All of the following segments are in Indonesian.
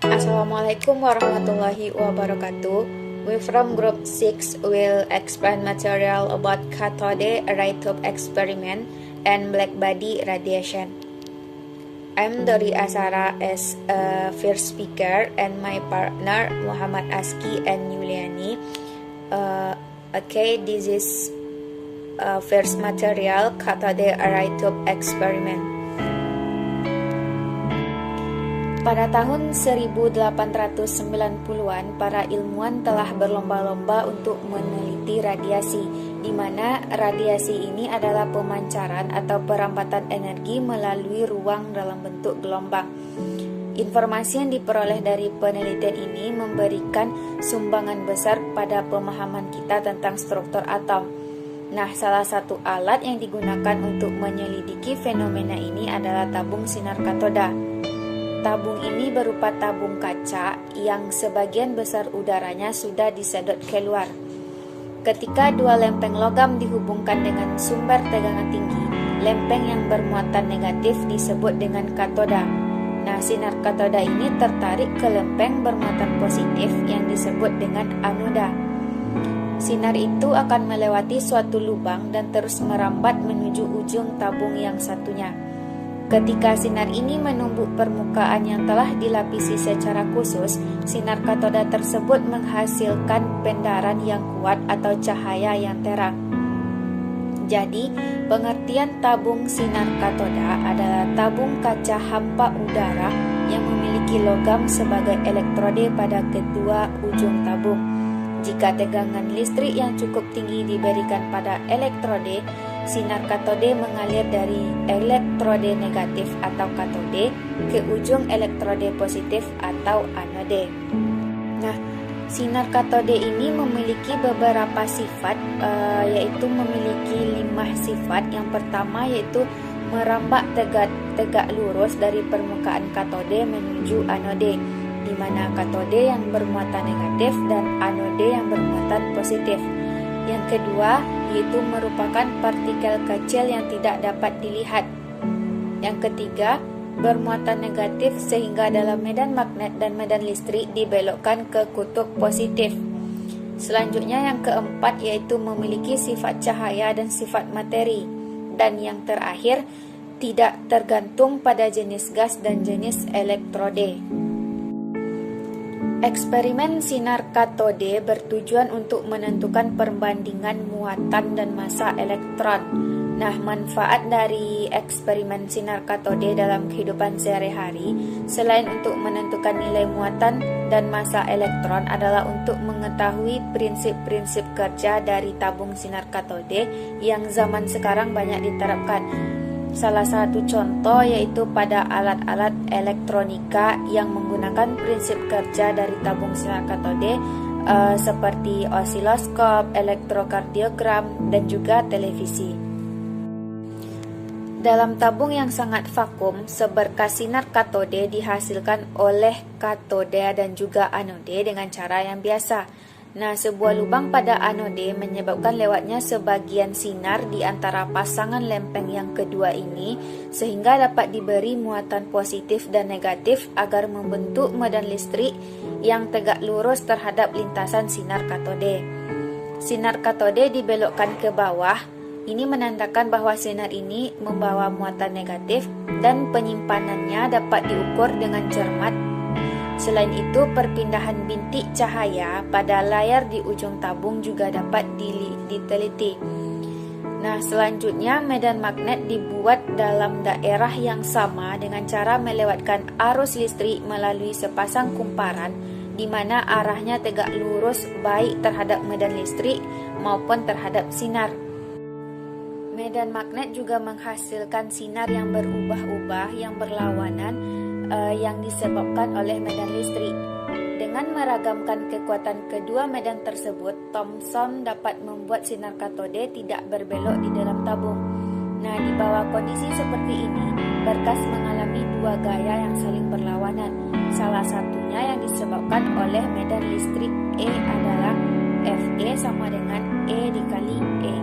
Assalamualaikum warahmatullahi wabarakatuh. We from group 6 will explain material about cathode ray tube experiment and black body radiation. I'm Dori Asara as a first speaker and my partner Muhammad Aski and Yuliani. This is first material cathode ray tube experiment. Pada tahun 1890-an, para ilmuwan telah berlomba-lomba untuk meneliti radiasi, di mana radiasi ini adalah pemancaran atau perampatan energi melalui ruang dalam bentuk gelombang. Informasi yang diperoleh dari penelitian ini memberikan sumbangan besar pada pemahaman kita tentang struktur atom. Nah, salah satu alat yang digunakan untuk menyelidiki fenomena ini adalah tabung sinar katoda. Tabung ini berupa tabung kaca yang sebagian besar udaranya sudah disedot keluar. Ketika dua lempeng logam dihubungkan dengan sumber tegangan tinggi, lempeng yang bermuatan negatif disebut dengan katoda. Nah, sinar katoda ini tertarik ke lempeng bermuatan positif yang disebut dengan anoda. Sinar itu akan melewati suatu lubang dan terus merambat menuju ujung tabung yang satunya. Ketika sinar ini menumbuk permukaan yang telah dilapisi secara khusus, sinar katoda tersebut menghasilkan pendaran yang kuat atau cahaya yang terang. Jadi, pengertian tabung sinar katoda adalah tabung kaca hampa udara yang memiliki logam sebagai elektrode pada kedua ujung tabung. Jika tegangan listrik yang cukup tinggi diberikan pada elektrode, sinar katode mengalir dari elektrode negatif atau katode ke ujung elektrode positif atau anode. Nah, sinar katode ini memiliki beberapa sifat, yaitu memiliki 5 sifat. Yang pertama yaitu merambat tegak lurus dari permukaan katode menuju anode, di mana katode yang bermuatan negatif dan anode yang bermuatan positif. Yang kedua, yaitu merupakan partikel kecil yang tidak dapat dilihat. Yang ketiga, bermuatan negatif sehingga dalam medan magnet dan medan listrik dibelokkan ke kutub positif. Selanjutnya yang keempat yaitu memiliki sifat cahaya dan sifat materi. Dan yang terakhir, tidak tergantung pada jenis gas dan jenis elektrode. Eksperimen sinar katode bertujuan untuk menentukan perbandingan muatan dan massa elektron. Nah, manfaat dari eksperimen sinar katode dalam kehidupan sehari-hari selain untuk menentukan nilai muatan dan massa elektron adalah untuk mengetahui prinsip-prinsip kerja dari tabung sinar katode yang zaman sekarang banyak diterapkan. Salah satu contoh yaitu pada alat-alat elektronika yang menggunakan prinsip kerja dari tabung sinar katode seperti osiloskop, elektrokardiogram, dan juga televisi. Dalam tabung yang sangat vakum, seberkas sinar katode dihasilkan oleh katode dan juga anode dengan cara yang biasa. Nah, sebuah lubang pada anode menyebabkan lewatnya sebagian sinar di antara pasangan lempeng yang kedua ini sehingga dapat diberi muatan positif dan negatif agar membentuk medan listrik yang tegak lurus terhadap lintasan sinar katode. Sinar katode dibelokkan ke bawah. Ini menandakan bahwa sinar ini membawa muatan negatif dan penyimpanannya dapat diukur dengan cermat. Selain itu, perpindahan bintik cahaya pada layar di ujung tabung juga dapat diteliti. Nah, selanjutnya medan magnet dibuat dalam daerah yang sama dengan cara melewatkan arus listrik melalui sepasang kumparan di mana arahnya tegak lurus baik terhadap medan listrik maupun terhadap sinar. Medan magnet juga menghasilkan sinar yang berubah-ubah yang berlawanan yang disebabkan oleh medan listrik. Dengan meragamkan kekuatan kedua medan tersebut, Thomson dapat membuat sinar katode tidak berbelok di dalam tabung. Nah, di bawah kondisi seperti ini, berkas mengalami dua gaya yang saling berlawanan. Salah satunya yang disebabkan oleh medan listrik E adalah Fe sama dengan E dikali E.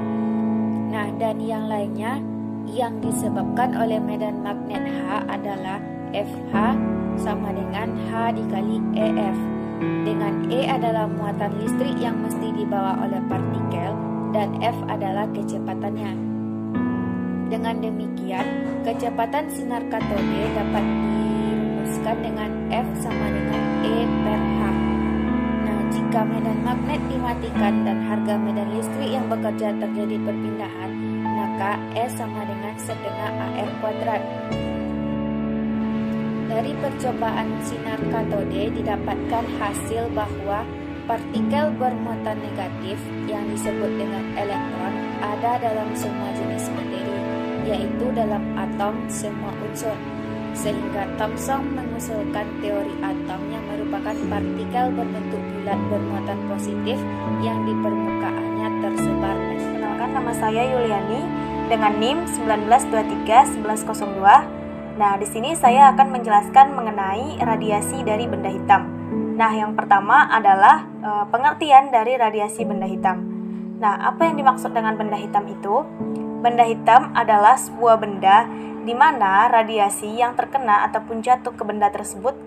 Nah, dan yang lainnya yang disebabkan oleh medan magnet H adalah FH sama dengan H dikali EF, dengan E adalah muatan listrik yang mesti dibawa oleh partikel dan F adalah kecepatannya. Dengan demikian, kecepatan sinar katode dapat dirumuskan dengan F sama dengan E per H. Nah, jika medan magnet dimatikan dan harga medan listrik yang bekerja terjadi perpindahan, maka E sama dengan setengah AR kuadrat. Dari percobaan sinar katode didapatkan hasil bahwa partikel bermuatan negatif yang disebut dengan elektron ada dalam semua jenis materi, yaitu dalam atom semua unsur, sehingga Thomson mengusulkan teori atom yang merupakan partikel berbentuk bulat bermuatan positif yang di permukaannya tersebar. Kenalkan, nama saya Yuliani dengan NIM 19231102. Nah, di sini saya akan menjelaskan mengenai radiasi dari benda hitam. Nah, yang pertama adalah pengertian dari radiasi benda hitam. Nah, apa yang dimaksud dengan benda hitam itu? Benda hitam adalah sebuah benda di mana radiasi yang terkena ataupun jatuh ke benda tersebut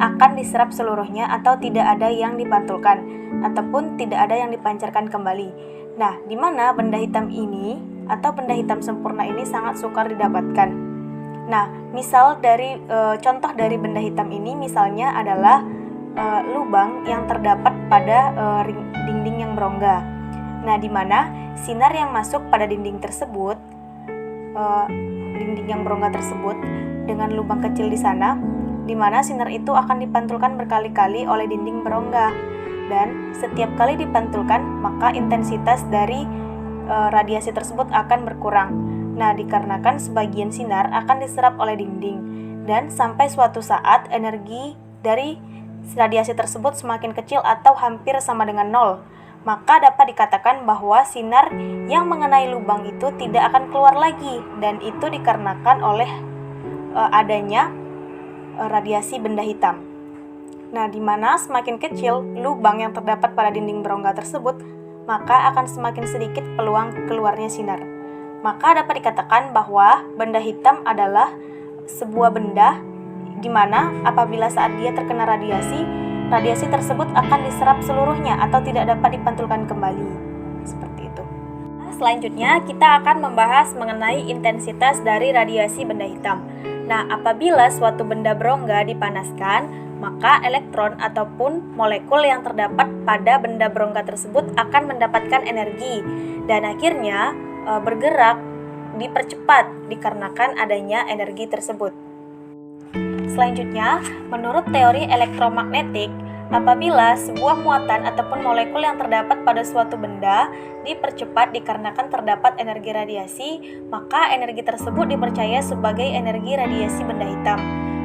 akan diserap seluruhnya atau tidak ada yang dipantulkan ataupun tidak ada yang dipancarkan kembali. Nah, di mana benda hitam ini atau benda hitam sempurna ini sangat sukar didapatkan. Nah, misal dari contoh dari benda hitam ini misalnya adalah lubang yang terdapat pada dinding yang berongga. Nah, di mana sinar yang masuk pada dinding tersebut, dinding yang berongga tersebut dengan lubang kecil di sana, di mana sinar itu akan dipantulkan berkali-kali oleh dinding berongga, dan setiap kali dipantulkan maka intensitas dari radiasi tersebut akan berkurang. Nah, dikarenakan sebagian sinar akan diserap oleh dinding, dan sampai suatu saat energi dari radiasi tersebut semakin kecil atau hampir sama dengan nol, maka dapat dikatakan bahwa sinar yang mengenai lubang itu tidak akan keluar lagi, dan itu dikarenakan oleh adanya radiasi benda hitam. Nah, di mana semakin kecil lubang yang terdapat pada dinding berongga tersebut, maka akan semakin sedikit peluang keluarnya sinar. Maka dapat dikatakan bahwa benda hitam adalah sebuah benda di mana apabila saat dia terkena radiasi, radiasi tersebut akan diserap seluruhnya atau tidak dapat dipantulkan kembali. Seperti itu. Selanjutnya kita akan membahas mengenai intensitas dari radiasi benda hitam. Nah, apabila suatu benda berongga dipanaskan, maka elektron ataupun molekul yang terdapat pada benda berongga tersebut akan mendapatkan energi dan akhirnya bergerak dipercepat dikarenakan adanya energi tersebut. Selanjutnya, menurut teori elektromagnetik, apabila sebuah muatan ataupun molekul yang terdapat pada suatu benda dipercepat dikarenakan terdapat energi radiasi, maka energi tersebut dipercaya sebagai energi radiasi benda hitam.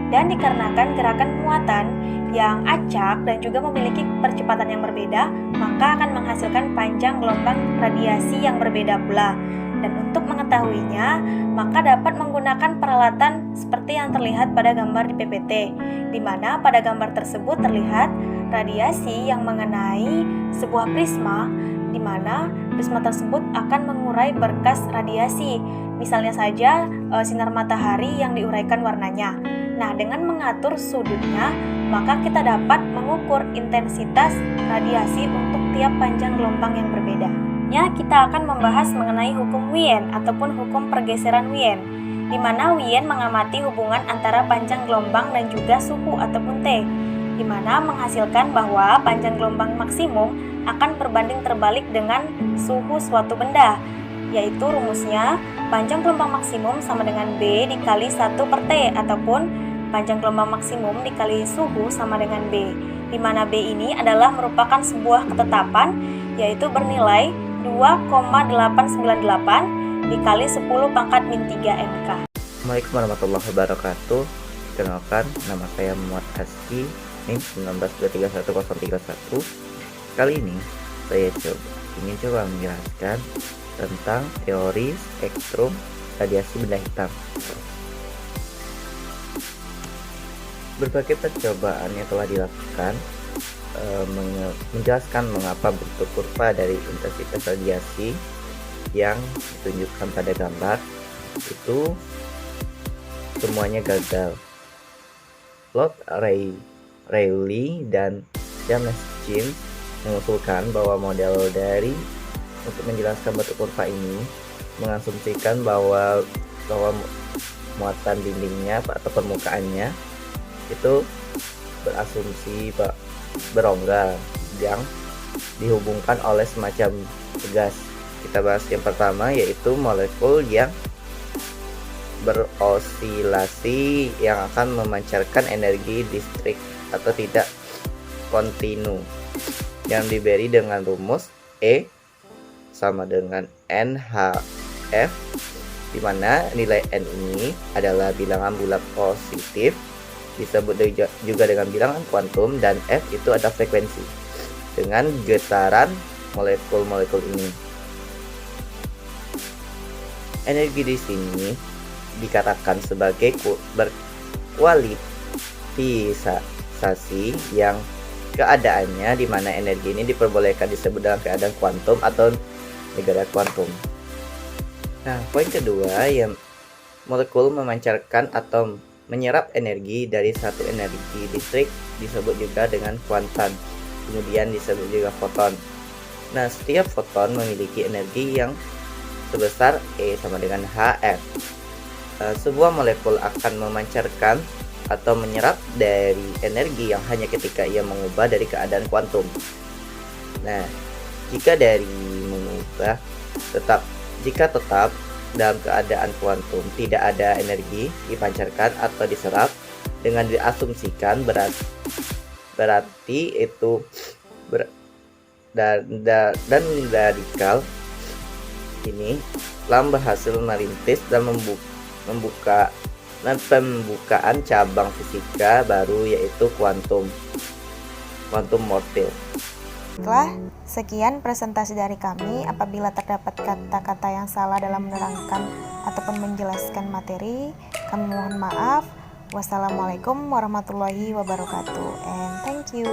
Dan dikarenakan gerakan muatan yang acak dan juga memiliki percepatan yang berbeda, maka akan menghasilkan panjang gelombang radiasi yang berbeda pula. Dan untuk mengetahuinya, maka dapat menggunakan peralatan seperti yang terlihat pada gambar di PPT, di mana pada gambar tersebut terlihat radiasi yang mengenai sebuah prisma, di mana prisma tersebut akan mengurai berkas radiasi. Misalnya saja sinar matahari yang diuraikan warnanya. Nah, dengan mengatur sudutnya, maka kita dapat mengukur intensitas radiasi untuk tiap panjang gelombang yang berbeda. Ya, kita akan membahas mengenai hukum Wien ataupun hukum pergeseran Wien, di mana Wien mengamati hubungan antara panjang gelombang dan juga suhu ataupun T, di mana menghasilkan bahwa panjang gelombang maksimum akan berbanding terbalik dengan suhu suatu benda, yaitu rumusnya panjang gelombang maksimum sama dengan B dikali 1 per T, ataupun panjang gelombang maksimum dikali suhu sama dengan B, di mana B ini adalah merupakan sebuah ketetapan, yaitu bernilai 2,898 dikali 10 pangkat min 3 MK. Assalamualaikum warahmatullahi wabarakatuh. Perkenalkan, nama saya Muhammad Haski, NIM 19231031. Kali ini saya ingin coba menjelaskan tentang teori spektrum radiasi benda hitam. Berbagai percobaan yang telah dilakukan menjelaskan mengapa bentuk kurva dari intensitas radiasi yang ditunjukkan pada gambar itu semuanya gagal. Claude Rayleigh dan James Jeans mengusulkan bahwa model dari untuk menjelaskan bentuk kurva ini mengasumsikan bahwa muatan dindingnya atau permukaannya itu berasumsi berongga yang dihubungkan oleh semacam gas. Kita bahas yang pertama, yaitu molekul yang berosilasi yang akan memancarkan energi listrik atau tidak kontinu, yang diberi dengan rumus E sama dengan NHF, di mana nilai N ini adalah bilangan bulat positif, disebut juga dengan bilangan kuantum, dan F itu ada frekuensi dengan getaran molekul-molekul ini. Energi di sini dikatakan sebagai berkualitisasi yang keadaannya di mana energi ini diperbolehkan disebut dalam keadaan kuantum atau negara kuantum. Nah, poin kedua, yang molekul memancarkan atau menyerap energi dari satu energi listrik disebut juga dengan kuantan, kemudian disebut juga foton. Nah, setiap foton memiliki energi yang sebesar E sama dengan HF. Sebuah molekul akan memancarkan atau menyerap dari energi yang hanya ketika ia mengubah dari keadaan kuantum. Nah, jika tetap dalam keadaan kuantum tidak ada energi dipancarkan atau diserap, dengan diasumsikan berarti itu dan radikal ini telah berhasil merintis dan pembukaan cabang fisika baru, yaitu kuantum mortil. Baiklah, sekian presentasi dari kami. Apabila terdapat kata-kata yang salah dalam menerangkan ataupun menjelaskan materi, kami mohon maaf. Wassalamualaikum warahmatullahi wabarakatuh, and thank you.